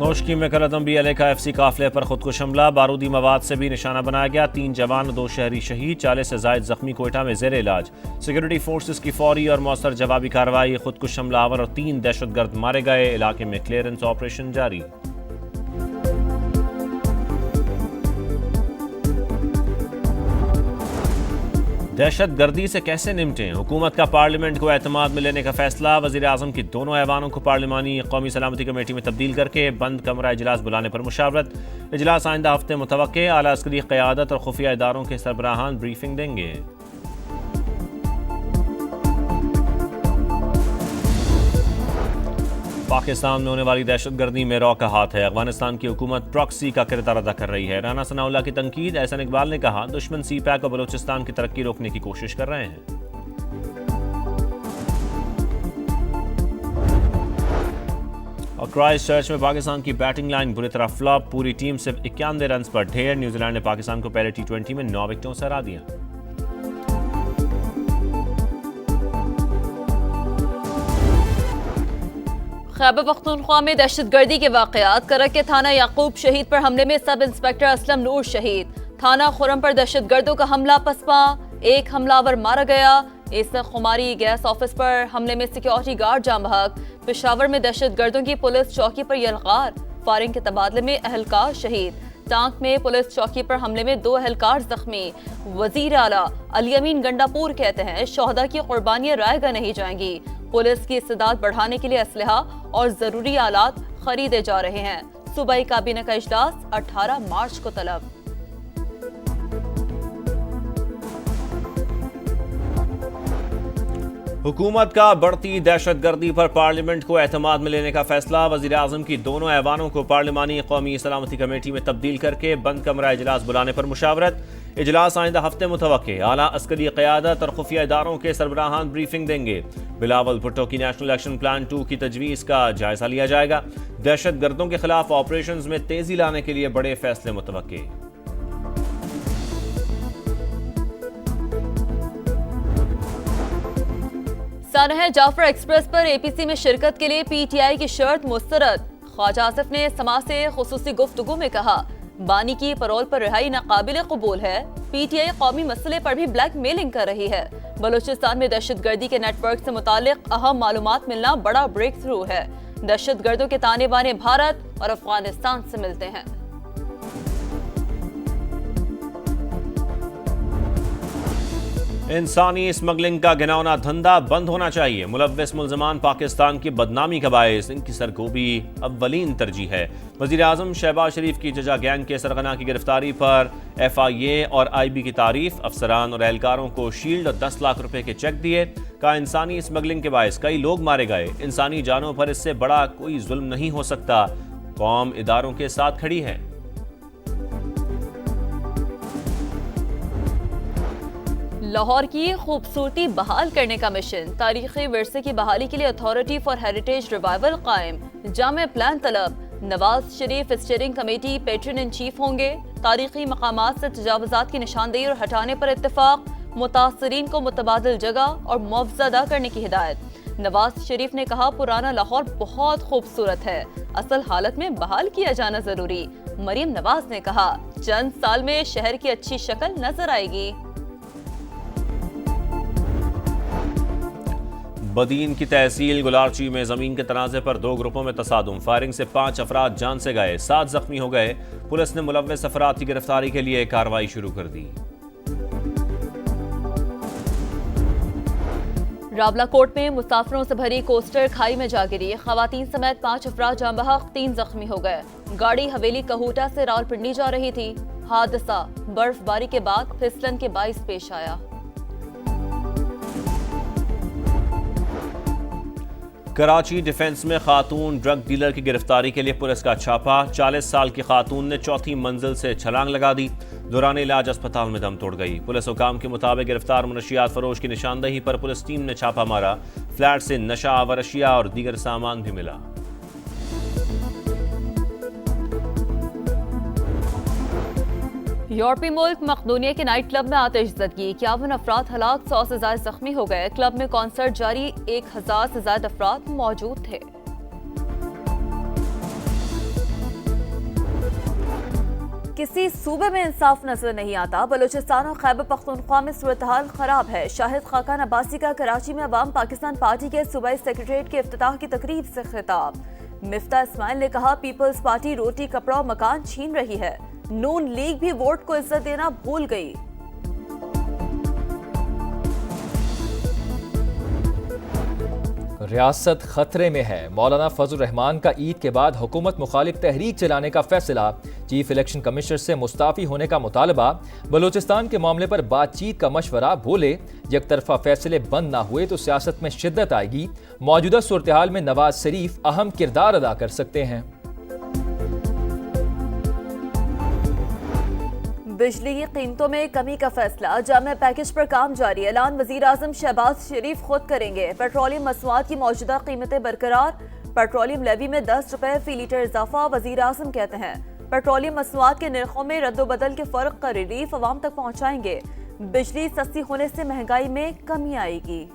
नोशकी में करदम BLA का FC काफिले पर खुदकुश हमला, बारूदी मवाद से भी निशाना बनाया गया। 3 जवान 2 शहरी शहीद, 40 से जायद जख्मी कोयटा में जेर इलाज। सिक्योरिटी फोर्सेस की फौरी और मौसर जवाबी कार्रवाई, खुदकुश हमलावर और 3 दहशतगर्द मारे गए। इलाके में क्लियरेंस ऑपरेशन जारी। दहशत गर्दी से कैसे निपटें, हुकूमत का पार्लियामेंट को एतमाद में लेने का फैसला। वजीर आजम की दोनों ऐवानों को पार्लिमानी कौमी सलामती कमेटी में तब्दील करके बंद कमरा इजलास बुलाने पर मुशावरत। इजलास आइंदा हफ्ते मुतवक्के। आला अस्करी क़यादत और खुफिया इदारों के सरबराहान ब्रीफिंग देंगे। पाकिस्तान में होने वाली दहशतगर्दी में रॉ का हाथ है। अफगानिस्तान की हुकूमत प्रॉक्सी का किरदार अदा कर रही है। राना सनाउल्लाह की तनकीद। एहसन इकबाल ने कहा, दुश्मन CPAC और बलूचिस्तान की तरक्की रोकने की कोशिश कर रहे हैं। और क्राइस्ट चर्च में पाकिस्तान की बैटिंग लाइन बुरी तरह फ्लॉप। पूरी टीम सिर्फ 91 रन पर ढेर। न्यूजीलैंड ने पाकिस्तान को पहले T20 में 9 विकेटों से हरा दिया। खैबर पख्तूनख्वा में दहशतगर्दी के वाकयात। करक के थाना याकूब शहीद पर हमले में सब इंस्पेक्टर असलम नूर शहीद। थाना खुरम पर दहशतगर्दों का हमला पसपा, एक हमलावर मारा गया। इस खुमारी गैस ऑफिस पर हमले में सिक्योरिटी गार्ड जाम बहक। पेशावर में दहशतगर्दों की पुलिस चौकी पर यलगार, फायरिंग के तबादले में अहलकार शहीद। टांक में पुलिस चौकी पर हमले में 2 अहलकार जख्मी। वजीर आला अली अमीन गंडापुर कहते हैं, शोहदा की कुर्बानियां रायगा नहीं जाएंगी। पुलिस की इस्तेदाद बढ़ाने के लिए असलहा और जरूरी आलात खरीदे जा रहे हैं। सूबाई काबीना का इजलास 18 मार्च को तलब। हुकूमत का बढ़ती दहशतगर्दी पर पार्लियामेंट को एतमाद में लेने का फैसला। वजीर आजम की दोनों ऐवानों को पार्लिमानी कौमी सलामती कमेटी में तब्दील करके बंद कमरा इजलास बुलाने पर मुशावरत। इजलास आइंदा हफ्ते मुतवक्के। आला अस्करी क़यादत और खुफिया इदारों के सरबराहान ब्रीफिंग देंगे। बिलावल भुट्टो की नेशनल एक्शन प्लान 2 की तजवीज़ का जायजा लिया जाएगा। दहशतगर्दों के खिलाफ ऑपरेशंस में तेजी लाने के लिए बड़े फैसले मुतवक्के। सानह जाफर एक्सप्रेस पर APC में शिरकत के लिए PTI की शर्त मुस्तरद। ख्वाजा आसिफ ने समाज से खुसूसी गुफ्तगू में कहा, बानी की परोल पर रिहाई नाकाबिल कबूल है। PTI कौमी मसले पर भी ब्लैक मेलिंग कर रही है। बलूचिस्तान में दहशतगर्दी के नेटवर्क से मुतालिक अहम मालूमात मिलना बड़ा ब्रेक थ्रू है। दहशतगर्दों के ताने बाने भारत और अफगानिस्तान से मिलते हैं। इंसानी स्मगलिंग का घिनौना धंधा बंद होना चाहिए। मुलव्विस मुल्ज़मान पाकिस्तान की बदनामी का बायस, इनकी सरगोबी अव्वलीन तरजीह है। वज़ीर आज़म शहबाज शरीफ की जजा गैंग के सरगना की गिरफ्तारी पर FIA और IB की तारीफ। अफसरान और एहलकारों को शील्ड और 10 लाख रुपए के चेक दिए। का इंसानी स्मगलिंग के बायस कई लोग मारे गए। इंसानी जानों पर इससे बड़ा कोई जुल्म नहीं हो सकता। कौम इदारों के साथ खड़ी है। लाहौर की खूबसूरती बहाल करने का मिशन। तारीखी विरसे की बहाली के लिए अथॉरिटी फॉर हेरिटेज रिवाइवल कायम। जामे प्लान तलब। Nawaz Sharif steering committee patron in chief होंगे। तारीखी मकामात से तजावुजात की निशानदेही और हटाने पर इत्तेफाक। मुतासरीन को मुतबादिल जगह और मुआवजा अदा करने की हिदायत। नवाज शरीफ ने कहा, पुराना लाहौर बहुत खूबसूरत है, असल हालत में बहाल किया जाना जरूरी। मरीम नवाज ने कहा, चंद साल में शहर की अच्छी शक्ल नजर आएगी। बदीन की तहसील गुलारची में जमीन के तनाज़े पर 2 ग्रुपों में तसादुम। फायरिंग से 5 अफराद जान से गए, 7 जख्मी हो गए। पुलिस ने मुलव्विस अफराद की गिरफ्तारी के लिए कार्रवाई शुरू कर दी। रावलाकोट में मुसाफिरों से भरी कोस्टर खाई में जा गिरी। खवातीन समेत 5 अफराद जान बहक, 3 जख्मी हो गए। गाड़ी हवेली कहूटा से रावलपिंडी जा रही थी। हादसा बर्फबारी के बाद फिसलन के बाइस पेश आया। कराची डिफेंस में खातून ड्रग डीलर की गिरफ्तारी के लिए पुलिस का छापा। 40 साल की खातून ने 4थी मंजिल से छलांग लगा दी। दौरान इलाज अस्पताल में दम तोड़ गई। पुलिस हुकाम के मुताबिक गिरफ्तार मुनशियात फरोश की निशानदेही पर पुलिस टीम ने छापा मारा। फ्लैट से नशा आवर अशिया और दीगर सामान भी मिला। यूरोपीय मुल्क मकदूनिया के नाइट क्लब में आतिशज़दगी। 51 अफराद हलाक, 100 से ज्यादा जख्मी हो गए। क्लब में कॉन्सर्ट जारी, 1000 से ज्यादा अफराद मौजूद थे। किसी सूबे में इंसाफ नजर नहीं आता। बलूचिस्तान और खैबर पख्तूनख्वा में सूरत हाल खराब है। शाहिद खाकान अब्बासी का कराची में अवाम पाकिस्तान पार्टी के सूबाई सेक्रेटरीट के इफ्तिताह की तकरीब से खिताब। मिफ्ता इस्माइल ने कहा, पीपल्स पार्टी रोटी कपड़ा और मकान छीन रही है। नून लीग भी वोट को इज्जत देना भूल गई। रियासत खतरे में है। मौलाना फजल रहमान का ईद के बाद हुकूमत मुखालिफ तहरीक चलाने का फैसला। चीफ इलेक्शन कमिश्नर से मुस्ताफी होने का मुतालबा। बलूचिस्तान के मामले पर बातचीत का मशवरा। बोले, एक तरफा फैसले बंद ना हुए तो सियासत में शिद्दत आएगी। मौजूदा सूरत हाल में नवाज शरीफ अहम किरदार अदा कर सकते हैं। बिजली की कीमतों में कमी का फैसला। जामिया पैकेज पर काम जारी। ऐलान वजीर आजम शहबाज शरीफ खुद करेंगे। पेट्रोलियम मसनूआत की मौजूदा कीमतें बरकरार। पेट्रोलियम लेवी में 10 रुपए फी लीटर इजाफा। वजीर आजम कहते हैं, पेट्रोलियम मसनूआत के निर्खों में रद्दोबदल के फर्क का रिलीफ अवाम तक पहुँचाएंगे। बिजली सस्ती होने से महंगाई में कमी आएगी।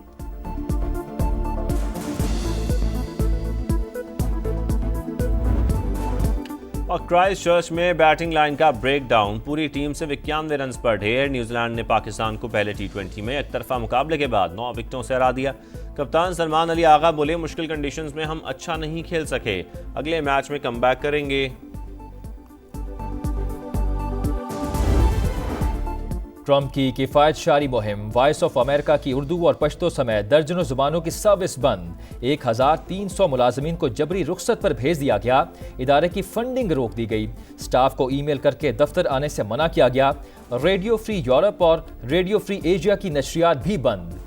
और क्राइस्ट चर्च में बैटिंग लाइन का ब्रेकडाउन। पूरी टीम से 91 रन पर ढेर। न्यूजीलैंड ने पाकिस्तान को पहले टी20 में एक तरफा मुकाबले के बाद 9 विकेटों से हरा दिया। कप्तान सलमान अली आगा बोले, मुश्किल कंडीशंस में हम अच्छा नहीं खेल सके, अगले मैच में कमबैक करेंगे। ट्रंप की किफ़ायतशारी मुहिम। वॉइस ऑफ अमेरिका की उर्दू और पश्तो समेत दर्जनों जुबानों की सर्विस बंद। 1300 मुलाजमीन को जबरी रुख्सत पर भेज दिया गया। इदारे की फंडिंग रोक दी गई। स्टाफ को ईमेल करके दफ्तर आने से मना किया गया। रेडियो फ्री यूरोप और रेडियो फ्री एशिया की नशरियात भी बंद।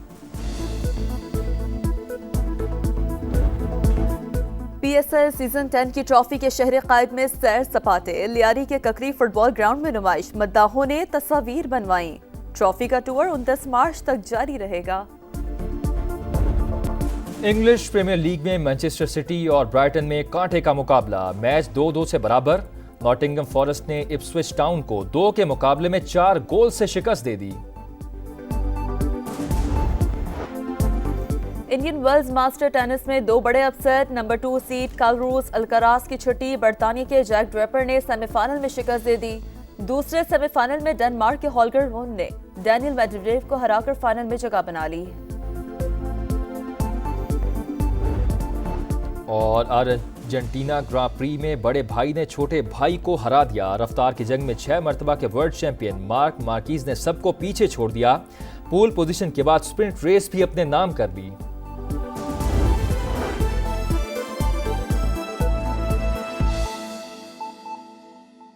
PSL सीजन 10 की ट्रॉफी के शहर कायद में सैर सपाटे। लियारी के ककरी फुटबॉल ग्राउंड में नुमाइश। मद्दाहों ने तस्वीर बनवाई। ट्रॉफी का टूर 29 मार्च तक जारी रहेगा। इंग्लिश प्रीमियर लीग में मैनचेस्टर सिटी और ब्राइटन में कांटे का मुकाबला। मैच 2-2 से बराबर। नॉटिंघम फॉरेस्ट ने इप्सविच टाउन को 2 के मुकाबले में 4 गोल से शिकस्त दे दी। इंडियन वर्ल्ड मास्टर टेनिस में 2 बड़े upset. Number 2 seed Carlos Alcaraz की छुट्टी। बरतानिया के जैक ड्रेपर ने सेमीफाइनल में शिकस्त दे दी। दूसरे सेमीफाइनल में डेनमार्क के हॉलगर रून ने डैनियल मेडवेडेव को हराकर फाइनल में जगह बना ली। और अर्जेंटीना ग्रां प्री में बड़े भाई ने छोटे भाई को हरा दिया। रफ्तार की जंग में 6 मरतबा के वर्ल्ड चैंपियन मार्क मार्कीज ने सबको पीछे छोड़ दिया। पोल पोजीशन के बाद स्प्रिंट रेस भी अपने नाम कर ली।